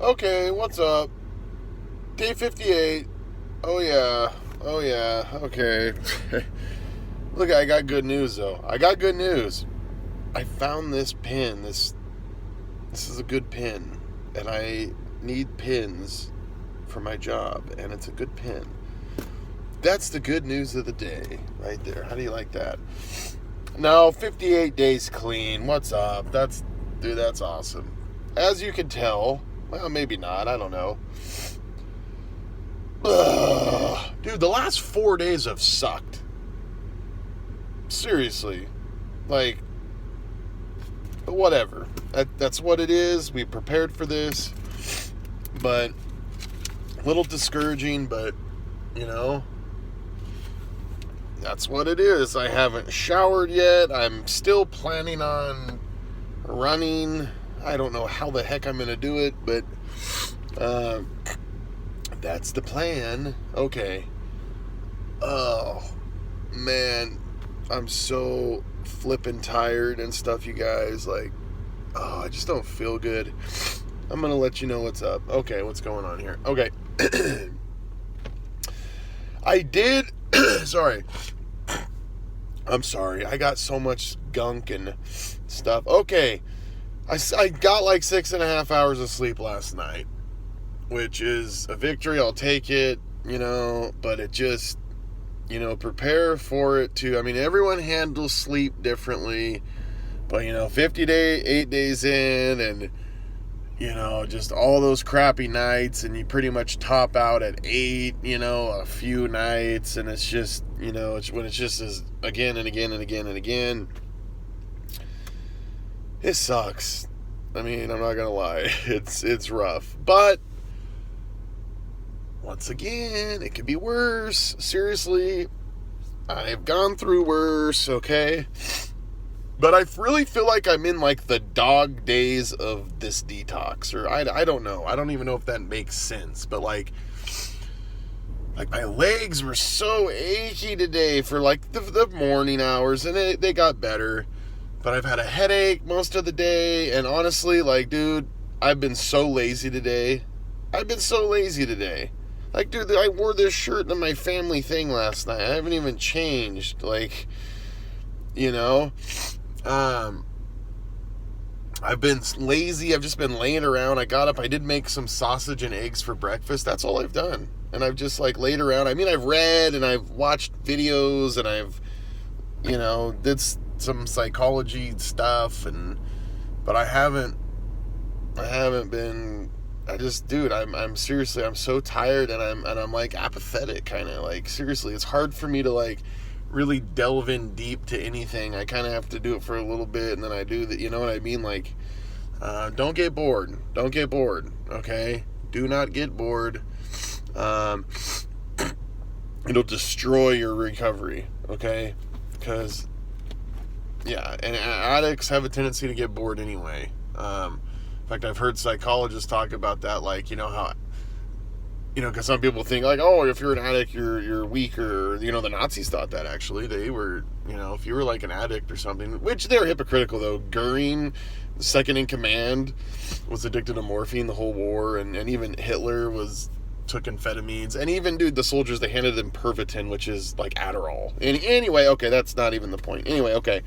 Okay, what's up? Day 58. Oh, yeah. Oh, yeah. Okay. Look, I got good news, though. I got good news. I found this pin. This is a good pin. And I need pins for my job. And it's a good pin. That's the good news of the day right there. How do you like that? No, 58 days clean. What's up? That's awesome. As you can tell, well, maybe not. I don't know. Ugh. Dude, the last 4 days have sucked. Seriously. Like, but whatever. That's what it is. We prepared for this. But a little discouraging, but, you know, that's what it is. I haven't showered yet. I'm still planning on running. I don't know how the heck I'm going to do it, but that's the plan. Okay. Oh, man. I'm so flippin' tired and stuff, you guys. Like, I just don't feel good. I'm going to let you know what's up. Okay, what's going on here? Okay. I did... Sorry. I'm sorry. I got so much gunk and stuff. Okay. I got like 6.5 hours of sleep last night, which is a victory. I'll take it, but it just, prepare for it too. I mean, everyone handles sleep differently, but 8 days in and, just all those crappy nights, and you pretty much top out at 8, a few nights, and it's just, when it's just as again and again and again and again. It sucks. I mean, I'm not gonna lie. It's rough. But once again, it could be worse. Seriously. I've gone through worse, okay? But I really feel like I'm in like the dog days of this detox. Or I don't know. I don't even know if that makes sense. But like my legs were so achy today for like the morning hours, and they got better. But I've had a headache most of the day, and honestly, like, dude, I've been so lazy today. Like, dude, I wore this shirt to my family thing last night. I haven't even changed, like, I've been lazy. I've just been laying around. I got up. I did make some sausage and eggs for breakfast. That's all I've done. And I've just, like, laid around. I mean, I've read, and I've watched videos, and I've, did some psychology stuff, but I haven't been. I just, dude, I'm seriously, I'm so tired, and I'm like apathetic, kind of, like, seriously, it's hard for me to like really delve in deep to anything. I kind of have to do it for a little bit, and then I do that. You know what I mean? Like, don't get bored. Okay, do not get bored. It'll destroy your recovery. Okay, because. Yeah, and addicts have a tendency to get bored anyway. In fact, I've heard psychologists talk about that, like, how, because some people think, like, oh, if you're an addict, you're weaker. The Nazis thought that, actually. They were, if you were, like, an addict or something, which they're hypocritical, though. Goering, the second in command, was addicted to morphine the whole war, and even Hitler took amphetamines, and even, dude, the soldiers, they handed them Pervitin, which is like Adderall. And anyway, okay, that's not even the point. Anyway, okay.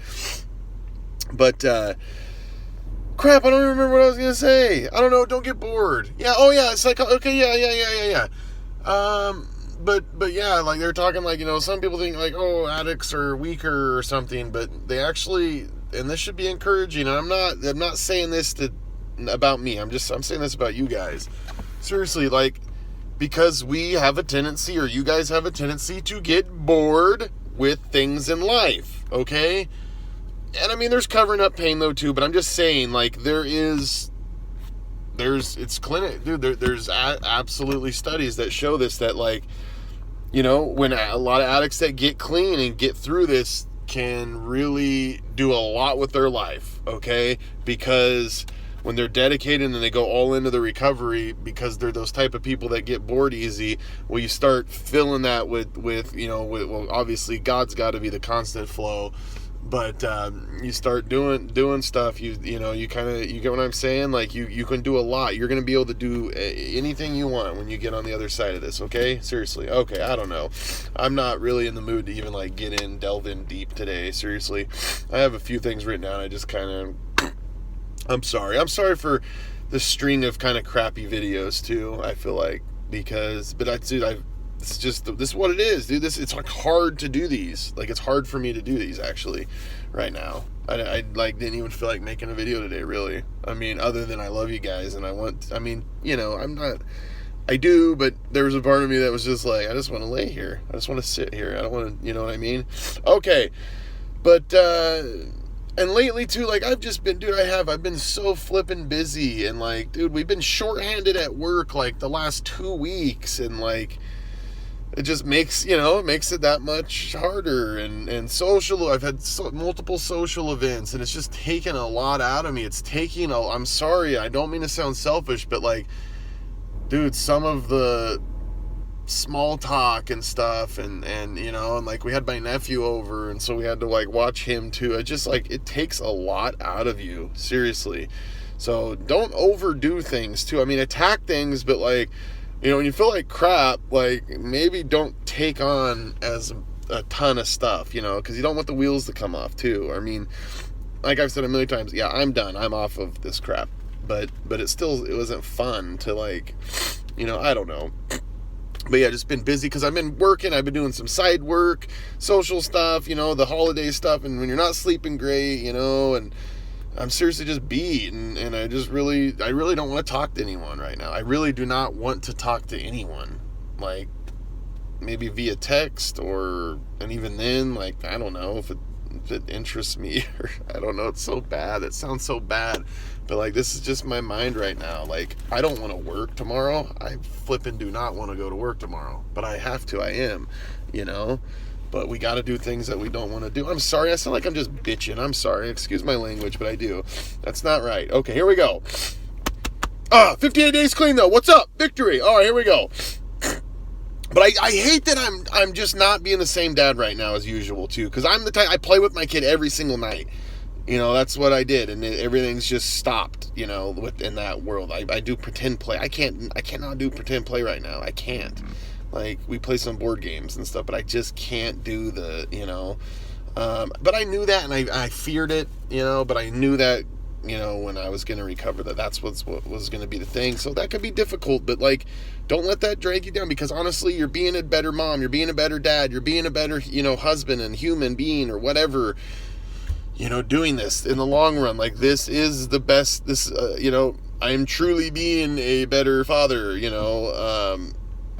But, crap, I don't even remember what I was gonna say. I don't know, don't get bored. Yeah, oh yeah, it's like, okay, yeah. But yeah, like, they're talking like, some people think like, oh, addicts are weaker or something, but they actually, and this should be encouraging, and I'm not saying this about me, I'm saying this about you guys. Seriously, like, because we have a tendency, or you guys have a tendency, to get bored with things in life, okay? And I mean, there's covering up pain, though, too, but I'm just saying, like, it's clinic, dude, there's absolutely studies that show this, that, like, when a lot of addicts that get clean and get through this can really do a lot with their life, okay? Because when they're dedicated and they go all into the recovery, because they're those type of people that get bored easy, well, you start filling that with well, obviously God's got to be the constant flow, But you start doing stuff, you know, you kind of, you get what I'm saying? Like, you can do a lot. You're going to be able to do anything you want when you get on the other side of this, okay? Seriously. Okay, I don't know. I'm not really in the mood to even, like, delve in deep today, seriously. I have a few things written down. I just kind of, I'm sorry for the string of kind of crappy videos, too, I feel like. Because, but this is what it is, dude. It's like hard to do these. Like, it's hard for me to do these, actually, right now. I like didn't even feel like making a video today, really. I mean, other than I love you guys and you know, I do, but there was a part of me that was just like, I just want to lay here. I just want to sit here. I don't want to, you know what I mean? Okay. But, and lately too, like, I've been so flippin' busy, and like, dude, we've been shorthanded at work like the last 2 weeks, and like, it just makes, you know, it makes it that much harder. And social, I've had multiple social events, and it's just taken a lot out of me. I'm sorry, I don't mean to sound selfish, but like, dude, some of the small talk and stuff, and you know, and like, we had my nephew over, and so we had to like watch him too. It just, like, it takes a lot out of you, seriously. So don't overdo things too. I mean, attack things, but like, you know, when you feel like crap, like, maybe don't take on as a ton of stuff, you know, because you don't want the wheels to come off too. I mean, like I've said a million times, yeah, I'm done. I'm off of this crap. But it wasn't fun to, like, you know, I don't know. But yeah, just been busy because I've been working. I've been doing some side work, social stuff, you know, the holiday stuff. And when you're not sleeping great, you know, and I'm seriously just beat, and I really don't want to talk to anyone right now. I really do not want to talk to anyone. Like, maybe via text, and even then, like, I don't know if it interests me, or I don't know. It's so bad. It sounds so bad. But like, this is just my mind right now. Like, I don't want to work tomorrow. I flippin' do not want to go to work tomorrow. But I have to. I am, you know. But we got to do things that we don't want to do. I'm sorry. I sound like I'm just bitching. I'm sorry. Excuse my language, but I do. That's not right. Okay, here we go. 58 days clean, though. What's up? Victory. All right, here we go. But I hate that I'm just not being the same dad right now as usual, too. Because I'm the type, I play with my kid every single night. You know, that's what I did. And everything's just stopped, you know, in that world. I do pretend play. I cannot do pretend play right now. I can't. Like, we play some board games and stuff, but I just can't do the, you know. But I knew that, and I feared it, you know, but I knew that, you know, when I was going to recover, that's what was going to be the thing. So that could be difficult, but, like, don't let that drag you down, because honestly, you're being a better mom, you're being a better dad, you're being a better, you know, husband and human being or whatever, you know, doing this in the long run. Like, this is the best, you know, I'm truly being a better father, you know,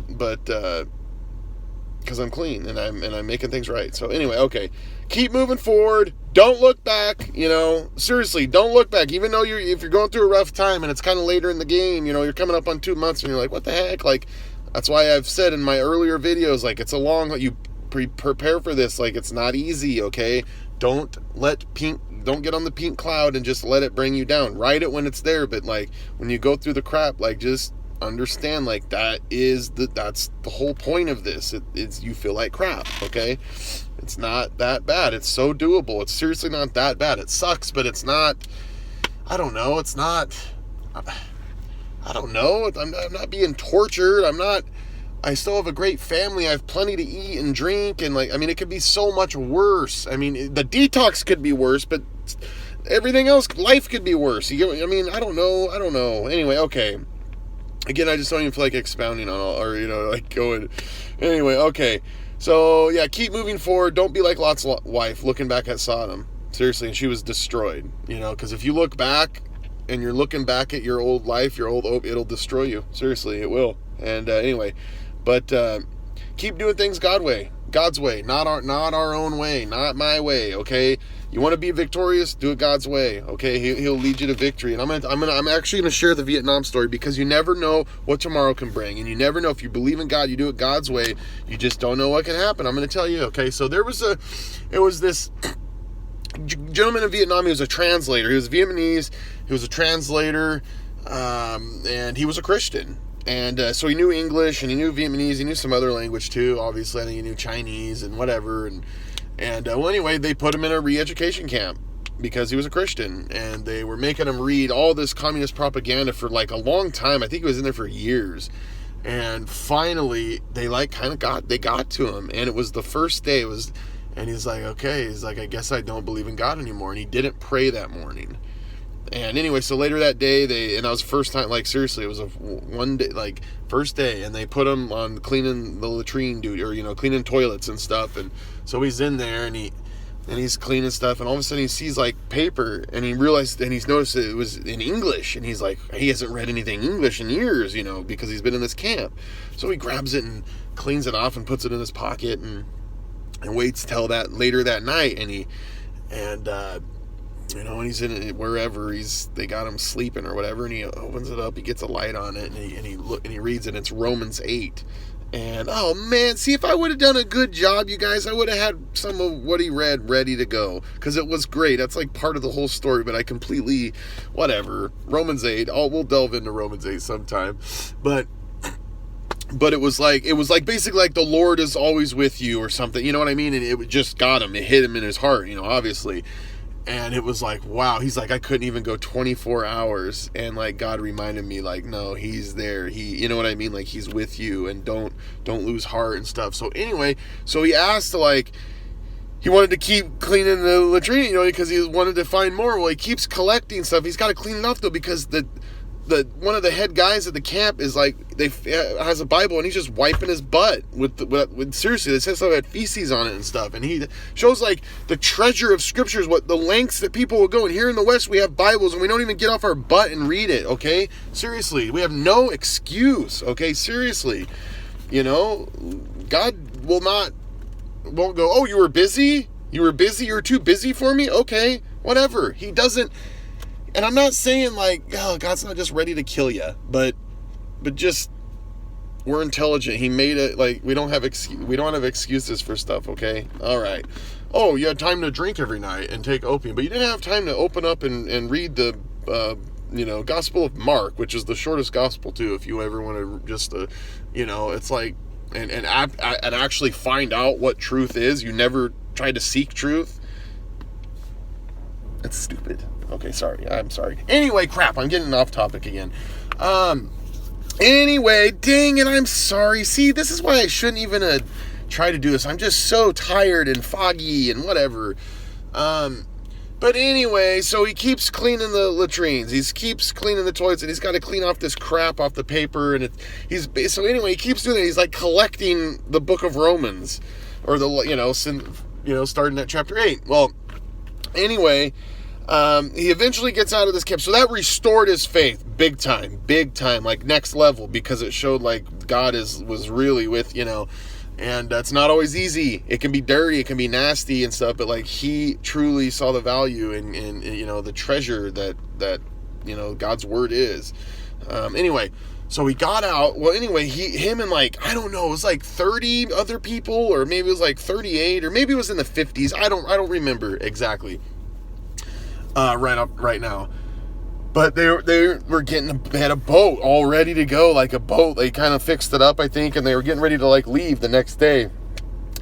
but because I'm clean and I'm making things right. So anyway, okay, keep moving forward. Don't look back. You know, seriously, don't look back. Even though if you're going through a rough time and it's kind of later in the game, you know, you're coming up on 2 months and you're like, what the heck? Like, that's why I've said in my earlier videos, like, it's a long. You prepare for this. Like, it's not easy. Okay, don't get on the pink cloud and just let it bring you down. Ride it when it's there, but like, when you go through the crap, like, just understand, like, that's the whole point of this. It's you feel like crap, okay? It's not that bad. It's so doable. It's seriously not that bad. It sucks, but it's not, I don't know, it's not, I don't know, I'm not being tortured. I still have a great family. I have plenty to eat and drink, and like, I mean, it could be so much worse. I mean, the detox could be worse, but everything else, life could be worse. I mean, I don't know. Anyway, okay. Again, I just don't even feel like expounding on all, or, you know, like, going. Anyway, okay. So, yeah, keep moving forward. Don't be like Lot's wife looking back at Sodom. Seriously, and she was destroyed, you know, because if you look back and you're looking back at your old life, it'll destroy you. Seriously, it will. And anyway, but keep doing things God's way, not our own way, not my way, okay? You want to be victorious? Do it God's way, okay? He'll lead you to victory. And I'm actually gonna share the Vietnam story, because you never know what tomorrow can bring, and you never know. If you believe in God, you do it God's way. You just don't know what can happen. I'm gonna tell you, okay? So it was this gentleman in Vietnam. He was a translator. He was Vietnamese. He was a translator, and he was a Christian. And so he knew English, and he knew Vietnamese. He knew some other language too. Obviously, I think he knew Chinese and whatever. And well, anyway, they put him in a re-education camp because he was a Christian, and they were making him read all this communist propaganda for like a long time. I think he was in there for years. And finally, they like kind of got to him, and it was the first day. And he's like, okay, he's like, I guess I don't believe in God anymore. And he didn't pray that morning. And anyway, so later that day, and that was the first time, like seriously, it was a one day, like first day, and they put him on cleaning the latrine duty, or cleaning toilets and stuff. And so he's in there, and he's cleaning stuff, and all of a sudden he sees like paper, and he realized, and he's noticed that it was in English, and he's like, he hasn't read anything English in years, because he's been in this camp. So he grabs it and cleans it off and puts it in his pocket, and waits till that later that night, and when he's in it, wherever they got him sleeping or whatever, and he opens it up, he gets a light on it, and he reads it, and it's Romans 8. And oh man, see, if I would have done a good job, you guys, I would have had some of what he read ready to go, because it was great. That's like part of the whole story, but I completely, whatever. Romans 8, we'll delve into Romans 8 sometime, but it was like basically like the Lord is always with you or something, you know what I mean? And it just got him, it hit him in his heart, obviously. And it was like, wow, he's like, I couldn't even go 24 hours. And like, God reminded me, like, no, he's there. You know what I mean? Like, he's with you, and don't lose heart and stuff. So anyway, so he asked to he wanted to keep cleaning the latrine, because he wanted to find more. Well, he keeps collecting stuff. He's got to clean it off though, because the one of the head guys at the camp is like, has a Bible, and he's just wiping his butt with seriously, it says something had feces on it and stuff, and he shows like the treasure of scriptures, what the lengths that people will go. And here in the West, we have Bibles, and we don't even get off our butt and read it. Okay, seriously, we have no excuse. Okay, seriously, God won't go, oh, you were busy, you were too busy for me. Okay, whatever. He doesn't. And I'm not saying like, oh, God's not just ready to kill you, but just, we're intelligent. He made it like we don't have excuses for stuff. Okay, all right. Oh, you had time to drink every night and take opium, but you didn't have time to open up and read the Gospel of Mark, which is the shortest gospel too. If you ever want to just it's like and actually find out what truth is. You never try to seek truth. That's stupid. Okay, sorry. I'm sorry. Anyway, crap. I'm getting off topic again. Anyway, dang it. I'm sorry. See, this is why I shouldn't even try to do this. I'm just so tired and foggy and whatever. But anyway, so he keeps cleaning the latrines. He keeps cleaning the toilets, and he's got to clean off this crap off the paper. And so anyway, he keeps doing it. He's like collecting the book of Romans, or starting at chapter 8. Well, anyway, he eventually gets out of this camp. So that restored his faith big time, like next level, because it showed like God was really with, and that's not always easy. It can be dirty, it can be nasty and stuff, but like he truly saw the value in the treasure that God's word is. Anyway, so he got out. Well, anyway, him and like, I don't know, it was like 30 other people, or maybe it was like 38, or maybe it was in the 50s. I don't remember exactly. Right now, but they had a boat all ready to go, like a boat. They kind of fixed it up, I think, and they were getting ready to like leave the next day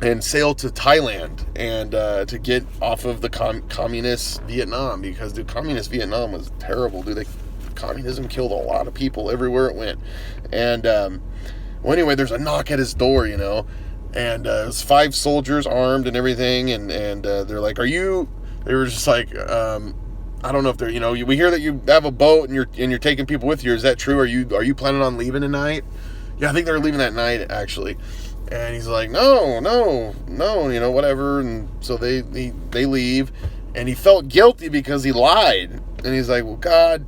and sail to Thailand and to get off of the communist Vietnam, because the communist Vietnam was terrible, dude. Communism killed a lot of people everywhere it went. And well, anyway, there's a knock at his door, and it was 5 soldiers armed and everything, and they're like, they were just like, I don't know if they're, we hear that you have a boat and you're taking people with you. Is that true? Are you planning on leaving tonight? Yeah, I think they're leaving that night, actually. And he's like, no, whatever. And so they leave, and he felt guilty because he lied. And he's like, well, God,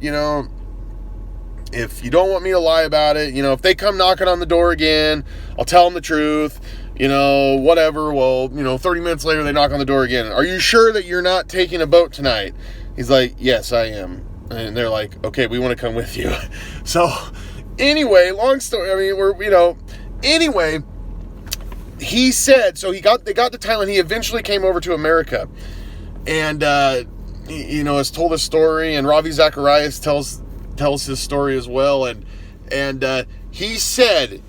if you don't want me to lie about it, if they come knocking on the door again, I'll tell them the truth. Whatever. Well, 30 minutes later, they knock on the door again. Are you sure that you're not taking a boat tonight? He's like, yes, I am. And they're like, okay, we want to come with you. So anyway, long story. Anyway, he said, so they got to Thailand. He eventually came over to America, and, has told his story, and Ravi Zacharias tells his story as well. And he said,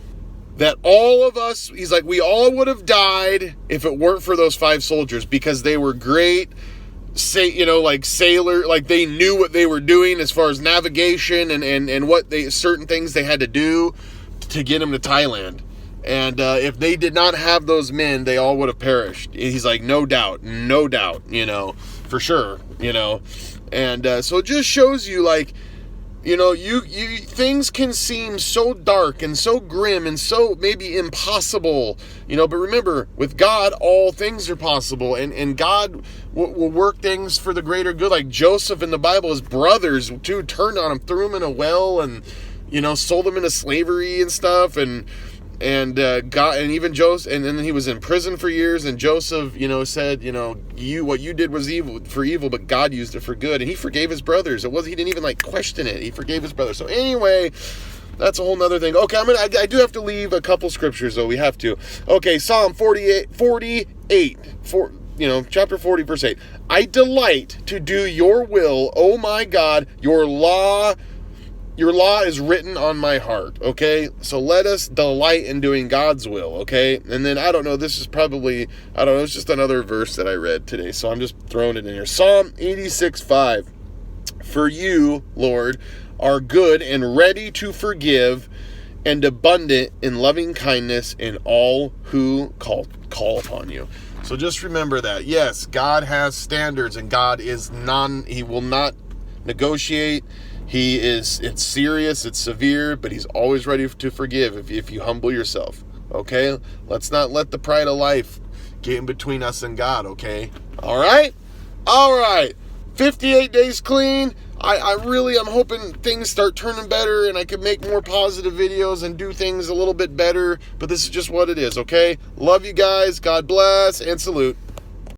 that all of us, he's like, we all would have died if it weren't for those 5 soldiers, because they were great, like sailor, like they knew what they were doing as far as navigation and what certain things they had to do to get them to Thailand. And if they did not have those men, they all would have perished. He's like, no doubt, for sure, And so it just shows you, like, you things can seem so dark and so grim and so maybe impossible, but remember, with God, all things are possible, and God will work things for the greater good. Like Joseph in the Bible, his brothers too turned on him, threw him in a well, and sold him into slavery and stuff, and God, and even Joseph, and then he was in prison for years, and Joseph, said, what you did was evil, but God used it for good, and he forgave his brothers. He didn't even question it. He forgave his brothers. So anyway, that's a whole nother thing. Okay, I do have to leave a couple scriptures though. We have to. Okay, Psalm 48, chapter 40, verse 8. I delight to do your will, O my God, your law is written on my heart, okay? So let us delight in doing God's will, okay? And then, I don't know, this is probably, it's just another verse that I read today, so I'm just throwing it in here. Psalm 86:5. For you, Lord, are good and ready to forgive, and abundant in loving kindness in all who call upon you. So just remember that. Yes, God has standards, and God is he will not negotiate. It's serious, it's severe, but he's always ready to forgive if you humble yourself, okay? Let's not let the pride of life get in between us and God, okay? All right? 58 days clean. I'm hoping things start turning better and I can make more positive videos and do things a little bit better, but this is just what it is, okay? Love you guys. God bless and salute.